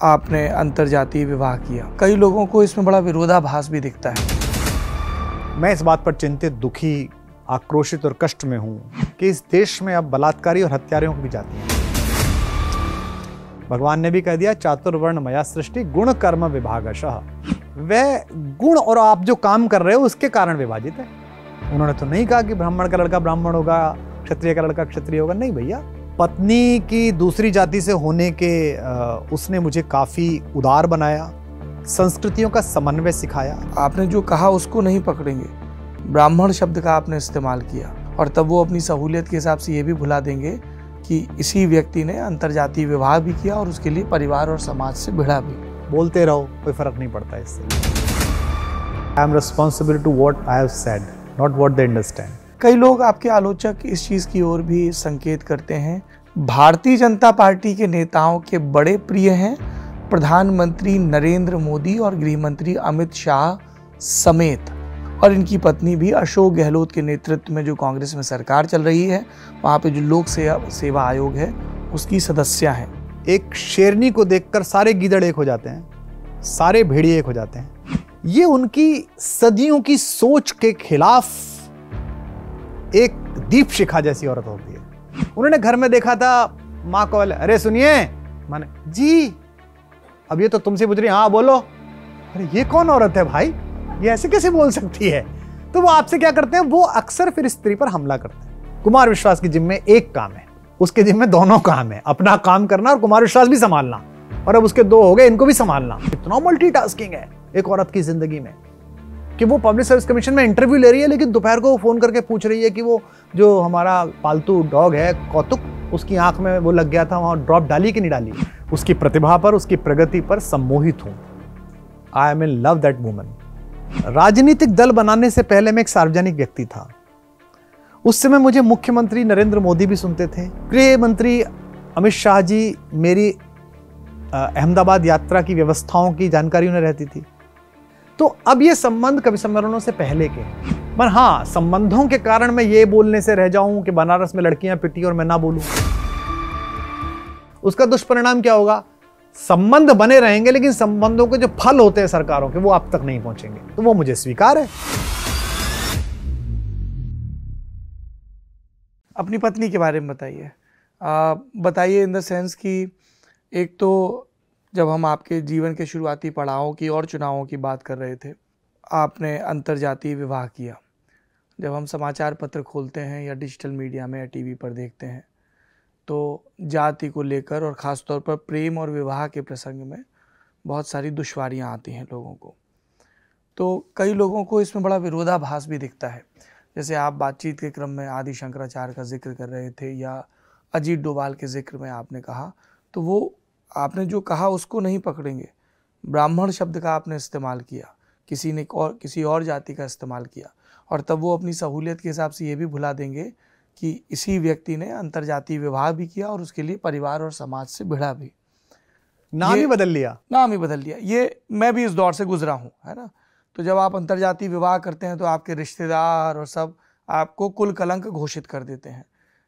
आपने अंतर्जातीय विवाह किया। कई लोगों को इसमें बड़ा विरोधाभास भी दिखता है। मैं इस बात पर चिंतित, दुखी, आक्रोशित और कष्ट में हूं कि इस देश में अब बलात्कारी और हत्यारियों की भी जाति है। भगवान ने भी कह दिया, चातुर्वर्ण मया सृष्टि गुण कर्म विभागशः। वह गुण और आप जो काम कर रहे हो उसके कारण विभाजित है। उन्होंने तो नहीं कहा कि ब्राह्मण का लड़का ब्राह्मण होगा, क्षत्रिय का लड़का क्षत्रिय होगा। नहीं भैया, पत्नी की दूसरी जाति से होने के उसने मुझे काफी उदार बनाया, संस्कृतियों का समन्वय सिखाया। आपने जो कहा उसको नहीं पकड़ेंगे, ब्राह्मण शब्द का आपने इस्तेमाल किया और तब वो अपनी सहूलियत के हिसाब से ये भी भुला देंगे कि इसी व्यक्ति ने अंतर्जातीय विवाह भी किया और उसके लिए परिवार और समाज से भिड़ा भी। बोलते रहो, कोई फर्क नहीं पड़ता इससे। I am responsible to what I have said, not what they understand. कई लोग, आपके आलोचक, इस चीज की ओर भी संकेत करते हैं, भारतीय जनता पार्टी के नेताओं के बड़े प्रिय हैं प्रधानमंत्री नरेंद्र मोदी और गृह मंत्री अमित शाह समेत, और इनकी पत्नी भी अशोक गहलोत के नेतृत्व में जो कांग्रेस में सरकार चल रही है, वहाँ पे जो लोक सेवा आयोग है उसकी सदस्य हैं। एक शेरनी को देखकर सारे गीदड़ एक हो जाते हैं, सारे भेड़िए एक हो जाते हैं। ये उनकी सदियों की सोच के खिलाफ एक दीप शिखा जैसी औरत होती है। उन्होंने घर में देखा था, माँ को बोले, अरे सुनिए, माने जी अब ये तो तुमसे पूछ रही, हाँ बोलो। अरे ये कौन औरत है भाई, ये ऐसे कैसे बोल सकती है? तो वो आपसे क्या करते हैं, वो अक्सर फिर स्त्री पर हमला करते हैं। कुमार विश्वास की जिम्मे एक काम है, उसके जिम्मे दोनों काम है, अपना काम करना और कुमार विश्वास भी संभालना। और अब उसके दो हो गए, इनको भी संभालना। इतना मल्टीटास्किंग है एक औरत की जिंदगी में कि वो पब्लिक सर्विस कमीशन में इंटरव्यू ले रही है, लेकिन दोपहर को फोन करके पूछ रही है कि वो जो हमारा पालतू डॉग है कौतुक, उसकी आंख में वो लग गया था, वहां ड्रॉप डाली कि नहीं डाली। उसकी प्रतिभा पर, उसकी प्रगति पर सम्मोहित हूं। I am in love that woman. राजनीतिक दल बनाने से पहले मैं एक सार्वजनिक व्यक्ति था। उस समय मुझे मुख्यमंत्री नरेंद्र मोदी भी सुनते थे, गृह मंत्री अमित शाह जी मेरी अहमदाबाद यात्रा की व्यवस्थाओं की जानकारी उन्हें रहती थी। तो अब ये संबंध कवि सम्मेलनों से पहले के, पर हाँ, संबंधों के कारण मैं ये बोलने से रह जाऊं कि बनारस में लड़कियां पिटी और मैं ना बोलूं, उसका दुष्परिणाम क्या होगा? संबंध बने रहेंगे, लेकिन संबंधों के जो फल होते हैं सरकारों के, वो आप तक नहीं पहुंचेंगे। तो वो मुझे स्वीकार है। अपनी पत्नी के बारे में बताइए। बताइए इन द सेंस कि एक तो जब हम आपके जीवन के शुरुआती पड़ावों की और चुनावों की बात कर रहे थे, आपने अंतर्जातीय विवाह किया। जब हम समाचार पत्र खोलते हैं या डिजिटल मीडिया में या टीवी पर देखते हैं, तो जाति को लेकर और ख़ास तौर पर प्रेम और विवाह के प्रसंग में बहुत सारी दुश्वारियां आती हैं लोगों को। तो कई लोगों को इसमें बड़ा विरोधाभास भी दिखता है। जैसे आप बातचीत के क्रम में आदि शंकराचार्य का जिक्र कर रहे थे या अजीत डोभाल के जिक्र में आपने कहा, तो वो आपने जो कहा उसको नहीं पकड़ेंगे, ब्राह्मण शब्द का आपने इस्तेमाल किया, किसी और जाति का इस्तेमाल किया, और तब वो अपनी सहूलियत के हिसाब से ये भी भुला देंगे कि इसी व्यक्ति ने अंतर्जातीय विवाह भी किया और उसके लिए परिवार और समाज से भिड़ा भी। नाम ही बदल लिया। नाम ही बदल लिया। ये मैं भी इस दौर से गुजरा हूँ, है ना। तो जब आप अंतर्जातीय विवाह करते हैं तो आपके रिश्तेदार और सब आपको कुल कलंक घोषित कर देते हैं।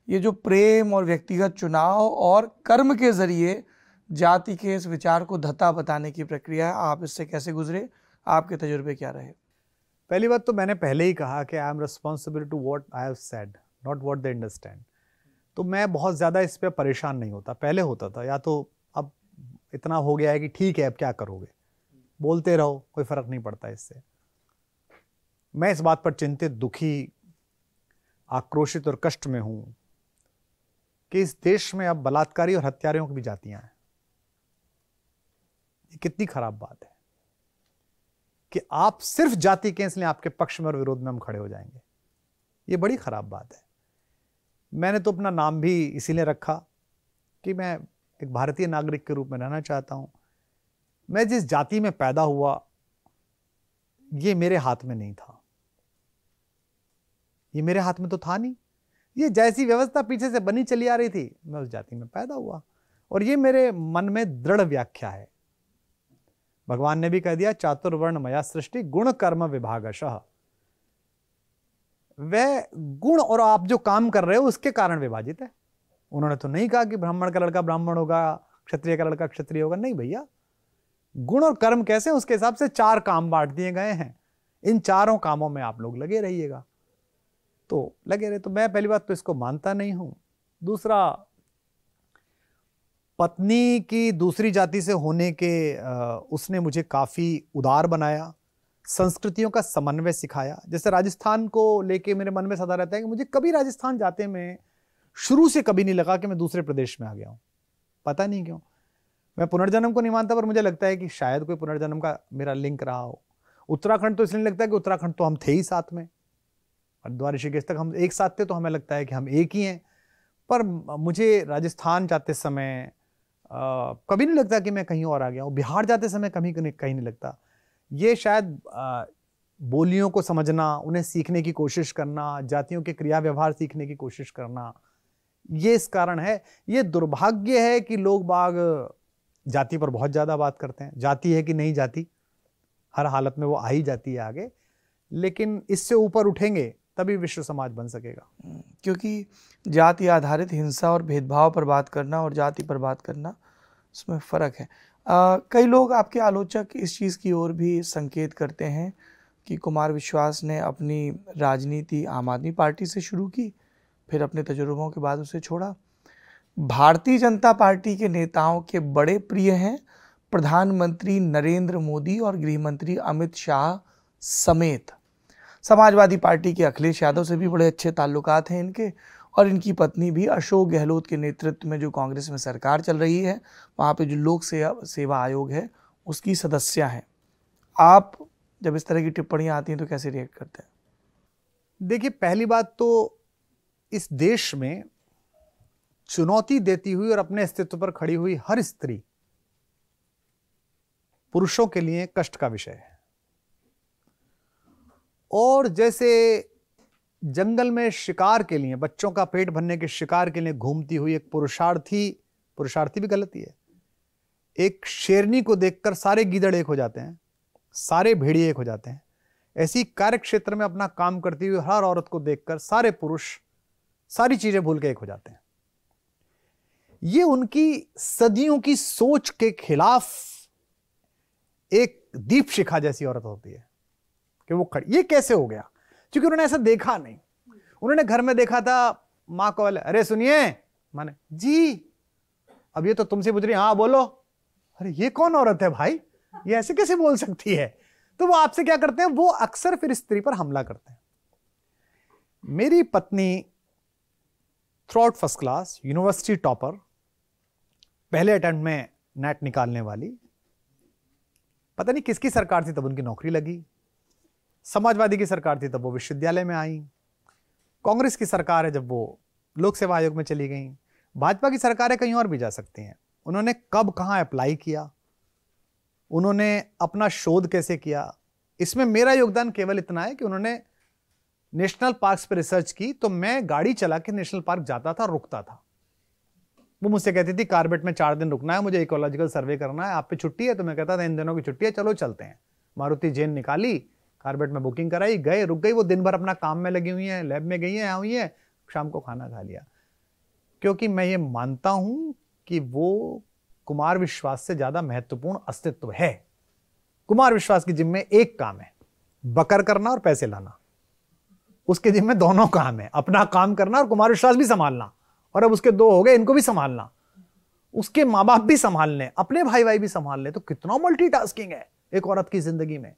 ये जो प्रेम और व्यक्तिगत चुनाव और कर्म के जरिए जाति के इस विचार को धत्ता बताने की प्रक्रिया है, आप इससे कैसे गुजरे? आपके तजुर्बे क्या रहे? पहली बात तो मैंने पहले ही कहा कि I am responsible to what I have said, not what they understand. तो मैं बहुत ज़्यादा इस पर परेशान नहीं होता। पहले होता था, या तो अब इतना हो गया है कि ठीक है, अब क्या करोगे, बोलते रहो, कोई फर्क नहीं पड़ता इससे। मैं इस बात पर चिंतित, दुखी, आक्रोशित और कष्ट में हूं कि इस देश में अब बलात्कारी और हत्यारियों की भी जातियां हैं। ये कितनी खराब बात है कि आप सिर्फ जाति के, इसलिए आपके पक्ष में और विरोध में हम खड़े हो जाएंगे। ये बड़ी खराब बात है। मैंने तो अपना नाम भी इसीलिए रखा कि मैं एक भारतीय नागरिक के रूप में रहना चाहता हूं। मैं जिस जाति में पैदा हुआ, ये मेरे हाथ में नहीं था, ये मेरे हाथ में तो था नहीं। ये जैसी व्यवस्था पीछे से बनी चली आ रही थी, मैं उस जाति में पैदा हुआ, और ये मेरे मन में दृढ़ व्याख्या है। भगवान ने भी कह दिया, चातुर्वर्ण मया सृष्टि गुण कर्म विभागशः। वह गुण और आप जो काम कर रहे हो उसके कारण विभाजित है। उन्होंने तो नहीं कहा कि ब्राह्मण का लड़का ब्राह्मण होगा, क्षत्रिय का लड़का क्षत्रिय होगा। नहीं भैया, गुण और कर्म कैसे हैं उसके हिसाब से 4 काम बांट दिए गए हैं। इन चारों कामों में आप लोग लगे रहिएगा। तो लगे रहे। तो मैं पहली बात तो इसको मानता नहीं हूं। दूसरा, पत्नी की दूसरी जाति से होने के उसने मुझे काफी उदार बनाया, संस्कृतियों का समन्वय सिखाया। जैसे राजस्थान को लेके मेरे मन में सदा रहता है कि मुझे कभी राजस्थान जाते में शुरू से कभी नहीं लगा कि मैं दूसरे प्रदेश में आ गया हूं। पता नहीं क्यों। मैं पुनर्जन्म को नहीं मानता, पर मुझे लगता है कि शायद कोई पुनर्जन्म का मेरा लिंक रहा हो। उत्तराखंड तो इसलिए लगता है कि उत्तराखंड तो हम थे ही साथ में, हरिद्वार ऋषिकेश तक हम एक साथ थे, तो हमें लगता है कि हम एक ही हैं। पर मुझे राजस्थान जाते समय कभी नहीं लगता कि मैं कहीं और आ गया हूँ। बिहार जाते समय कहीं नहीं लगता। ये शायद बोलियों को समझना, उन्हें सीखने की कोशिश करना, जातियों के क्रिया व्यवहार सीखने की कोशिश करना, ये इस कारण है। ये दुर्भाग्य है कि लोग बाग जाति पर बहुत ज्यादा बात करते हैं। जाति है कि नहीं जाति, हर हालत में वो आ ही जाती है आगे। लेकिन इससे ऊपर उठेंगे तभी विश्व समाज बन सकेगा। क्योंकि जाति आधारित हिंसा और भेदभाव पर बात करना और जाति पर बात करना, उसमें फ़र्क है। कई लोग, आपके आलोचक, इस चीज़ की ओर भी संकेत करते हैं कि कुमार विश्वास ने अपनी राजनीति आम आदमी पार्टी से शुरू की, फिर अपने तजुर्बों के बाद उसे छोड़ा। भारतीय जनता पार्टी के नेताओं के बड़े प्रिय हैं प्रधानमंत्री नरेंद्र मोदी और गृह मंत्री अमित शाह समेत। समाजवादी पार्टी के अखिलेश यादव से भी बड़े अच्छे ताल्लुकात हैं इनके, और इनकी पत्नी भी अशोक गहलोत के नेतृत्व में जो कांग्रेस में सरकार चल रही है, वहाँ पे जो लोक सेवा आयोग है उसकी सदस्य हैं। आप जब इस तरह की टिप्पणियां आती हैं तो कैसे रिएक्ट करते हैं? देखिए, पहली बात तो इस देश में चुनौती देती हुई और अपने अस्तित्व पर खड़ी हुई हर स्त्री पुरुषों के लिए कष्ट का विषय है। और जैसे जंगल में शिकार के लिए, बच्चों का पेट भरने के शिकार के लिए घूमती हुई एक पुरुषार्थी भी गलती है, एक शेरनी को देखकर सारे गीदड़ एक हो जाते हैं, सारे भेड़िए एक हो जाते हैं, ऐसी कार्य क्षेत्र में अपना काम करती हुई हर औरत को देखकर सारे पुरुष सारी चीजें भूल के एक हो जाते हैं। ये उनकी सदियों की सोच के खिलाफ एक दीप शिखा जैसी औरत होती है कि वो खड़ी। ये कैसे हो गया? क्योंकि उन्होंने ऐसा देखा नहीं। उन्होंने घर में देखा था, मां को अरे सुनिए, माने जी, अब ये तो तुमसे पूछ रही, हाँ बोलो। अरे ये कौन औरत है भाई, ये ऐसे कैसे बोल सकती है? तो वो आपसे क्या करते हैं, वो अक्सर फिर स्त्री पर हमला करते हैं। मेरी पत्नी through out first class, university topper, पहले अटेम्प्ट में नेट निकालने वाली, पता नहीं किसकी सरकार थी तब उनकी नौकरी लगी, समाजवादी की सरकार थी तब वो विश्वविद्यालय में आई, कांग्रेस की सरकार है जब वो लोक सेवा आयोग में चली गई, भाजपा की सरकारें कहीं और भी जा सकती हैं। उन्होंने कब कहां अप्लाई किया, उन्होंने अपना शोध कैसे किया, इसमें मेरा योगदान केवल इतना है कि उन्होंने नेशनल पार्क्स पर रिसर्च की। तो मैं गाड़ी चला के नेशनल पार्क जाता था, रुकता था। वो मुझसे कहती थी कार्बेट में 4 दिन रुकना है, मुझे इकोलॉजिकल सर्वे करना है, आप पे छुट्टी है? तो मैं कहता था इन दिनों की छुट्टी है, चलो चलते हैं। मारुति जेन निकाली, कार्बेट में बुकिंग कराई, गए, रुक गई। वो दिन भर अपना काम में लगी हुई है, लैब में गई है, यहाँ हुई है, शाम को खाना खा लिया। क्योंकि मैं ये मानता हूं कि वो कुमार विश्वास से ज्यादा महत्वपूर्ण अस्तित्व है। कुमार विश्वास की जिम्मे एक काम है, बकर करना और पैसे लाना। उसके जिम्मे दोनों काम है, अपना काम करना और कुमार विश्वास भी संभालना। और अब उसके 2 हो गए, इनको भी संभालना, उसके माँ बाप भी संभालने, अपने भाई भी संभालने। तो कितना मल्टीटास्किंग है एक औरत की जिंदगी में,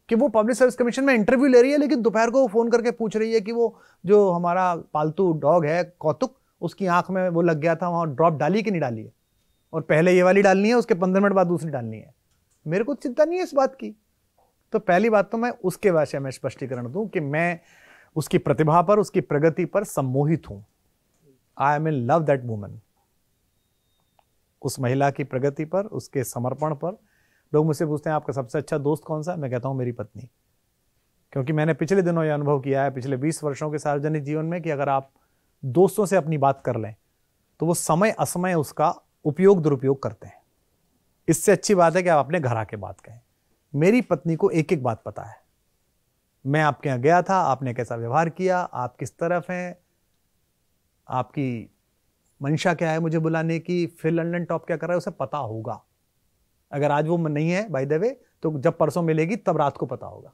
कि वो पब्लिक सर्विस कमीशन में इंटरव्यू ले रही है, लेकिन दोपहर को फोन करके पूछ रही है कि वो जो हमारा पालतू डॉग है कौतुक, उसकी आंख में वो लग गया था, वहां ड्रॉप डाली कि नहीं डाली है, और पहले ये वाली डालनी है, उसके 15 मिनट बाद दूसरी डालनी है। मेरे को चिंता नहीं है इस बात की। तो पहली बात तो मैं उसके विषय में स्पष्टीकरण दूं कि मैं उसकी प्रतिभा पर, उसकी प्रगति पर सम्मोहित हूं। I am in love that woman. उस महिला की प्रगति पर, उसके समर्पण पर। लोग मुझसे पूछते हैं आपका सबसे अच्छा दोस्त कौन सा है? मैं कहता हूं मेरी पत्नी। क्योंकि मैंने पिछले दिनों यह अनुभव किया है, पिछले 20 वर्षों के सार्वजनिक जीवन में, कि अगर आप दोस्तों से अपनी बात कर लें तो वो समय असमय उसका उपयोग दुरुपयोग करते हैं। इससे अच्छी बात है कि आप अपने घर आके बात कहें। मेरी पत्नी को एक एक बात पता है। मैं आपके यहाँ गया था, आपने कैसा व्यवहार किया, आप किस तरफ हैं, आपकी मंशा क्या है मुझे बुलाने की, फिर लंदन टॉप क्या कर रहा है, उसे पता होगा। अगर आज वो नहीं है बाय द वे, तो जब परसों मिलेगी तब रात को पता होगा।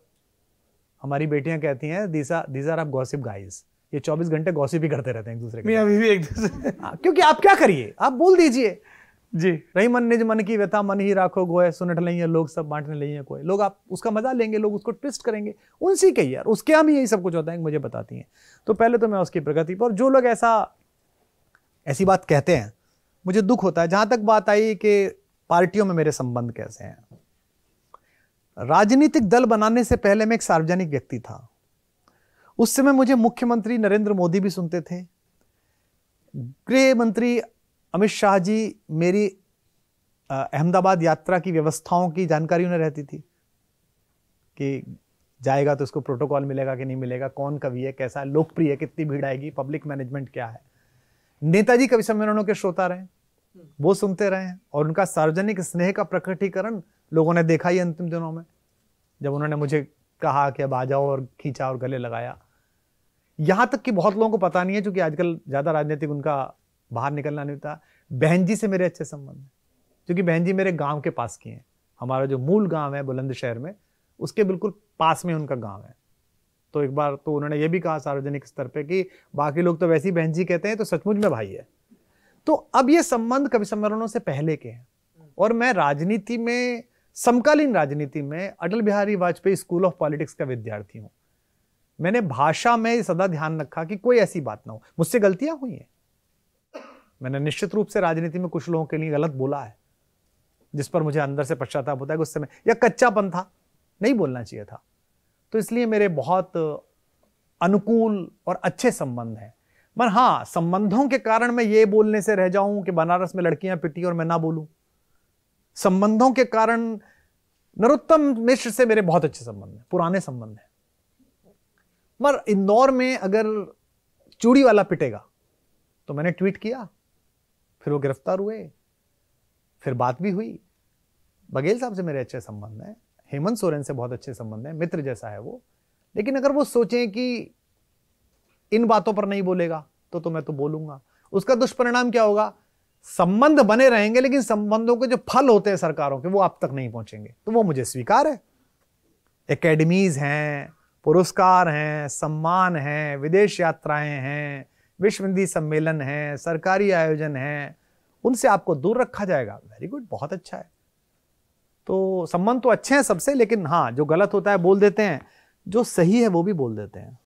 हमारी बेटियां कहती हैं these are of gossip guys, ये 24 घंटे गॉसिप ही करते रहते हैं एक दूसरे के। मैं अभी भी एक दूसरे क्योंकि आप क्या करिए, आप बोल दीजिए जी, रही मन निज मन की व्यथा मन ही राखो गोए, सुनट नहीं लोग सब बांटने नहीं है कोई। लोग आप उसका मजा लेंगे, लोग उसको ट्विस्ट करेंगे, उनसे कही यार उसके हम यही सब कुछ होता है मुझे बताती हैं। तो पहले तो मैं उसकी प्रगति पर, जो लोग ऐसी बात कहते हैं मुझे दुख होता है। जहां तक बात आई कि पार्टियों में मेरे संबंध कैसे हैं, राजनीतिक दल बनाने से पहले मैं एक सार्वजनिक व्यक्ति था। उस समय मुझे मुख्यमंत्री नरेंद्र मोदी भी सुनते थे, गृह मंत्री अमित शाह जी मेरी अहमदाबाद यात्रा की व्यवस्थाओं की जानकारी उन्हें रहती थी कि जाएगा तो उसको प्रोटोकॉल मिलेगा कि नहीं मिलेगा, कौन कवि है, कैसा है, लोकप्रिय है, कितनी भीड़ आएगी, पब्लिक मैनेजमेंट क्या है। नेताजी कवि सम्मेलनों के श्रोता रहे, वो सुनते रहे हैं, और उनका सार्वजनिक स्नेह का प्रकटीकरण लोगों ने देखा ही अंतिम दिनों में, जब उन्होंने मुझे कहा कि अब आ जाओ और खींचा और गले लगाया। यहां तक कि बहुत लोगों को पता नहीं है, क्योंकि आजकल ज्यादा राजनीतिक उनका बाहर निकलना नहीं होता, बहन जी से मेरे अच्छे संबंध हैं, क्योंकि बहन जी मेरे गांव के पास की हैं। हमारा जो मूल गांव है बुलंदशहर में, उसके बिल्कुल पास में उनका गांव है। तो एक बार तो उन्होंने ये भी कहा सार्वजनिक स्तर पे कि बाकी लोग तो वैसी बहन जी कहते हैं, तो सचमुच में भाई है। तो अब ये संबंध कवि सम्मेलनों से पहले के हैं। और मैं राजनीति में, समकालीन राजनीति में Atal Bihari Vajpayee school of politics का विद्यार्थी हूं। मैंने भाषा में सदा ध्यान रखा कि कोई ऐसी बात ना हो, मुझसे गलतियां हुई हैं, मैंने निश्चित रूप से राजनीति में कुछ लोगों के लिए गलत बोला है, जिस पर मुझे अंदर से पश्चाताप होता है कि उस समय या कच्चापन था, नहीं बोलना चाहिए था। तो इसलिए मेरे बहुत अनुकूल और अच्छे संबंध हैं। पर हाँ, संबंधों के कारण मैं ये बोलने से रह जाऊं कि बनारस में लड़कियां पिटी और मैं ना बोलूं। संबंधों के कारण नरोत्तम मिश्र से मेरे बहुत अच्छे संबंध हैं, पुराने संबंध हैं। मगर इंदौर में अगर चूड़ी वाला पिटेगा तो मैंने ट्वीट किया, फिर वो गिरफ्तार हुए, फिर बात भी हुई। बघेल साहब से मेरे अच्छे संबंध हैं, हेमंत सोरेन से बहुत अच्छे संबंध हैं, मित्र जैसा है वो। लेकिन अगर वो सोचें कि इन बातों पर नहीं बोलेगा तो मैं तो बोलूंगा, उसका दुष्परिणाम क्या होगा? संबंध बने रहेंगे लेकिन संबंधों के जो फल होते हैं सरकारों के, वो आप तक नहीं पहुंचेंगे। तो वो मुझे स्वीकार है। एकेडमीज हैं, पुरस्कार हैं, सम्मान हैं, विदेश यात्राएं हैं, विश्व हिंदी सम्मेलन हैं, सरकारी आयोजन हैं, उनसे आपको दूर रखा जाएगा। वेरी गुड, बहुत अच्छा है। तो संबंध तो अच्छे हैं सबसे, लेकिन हाँ, जो गलत होता है बोल देते हैं, जो सही है वो भी बोल देते हैं।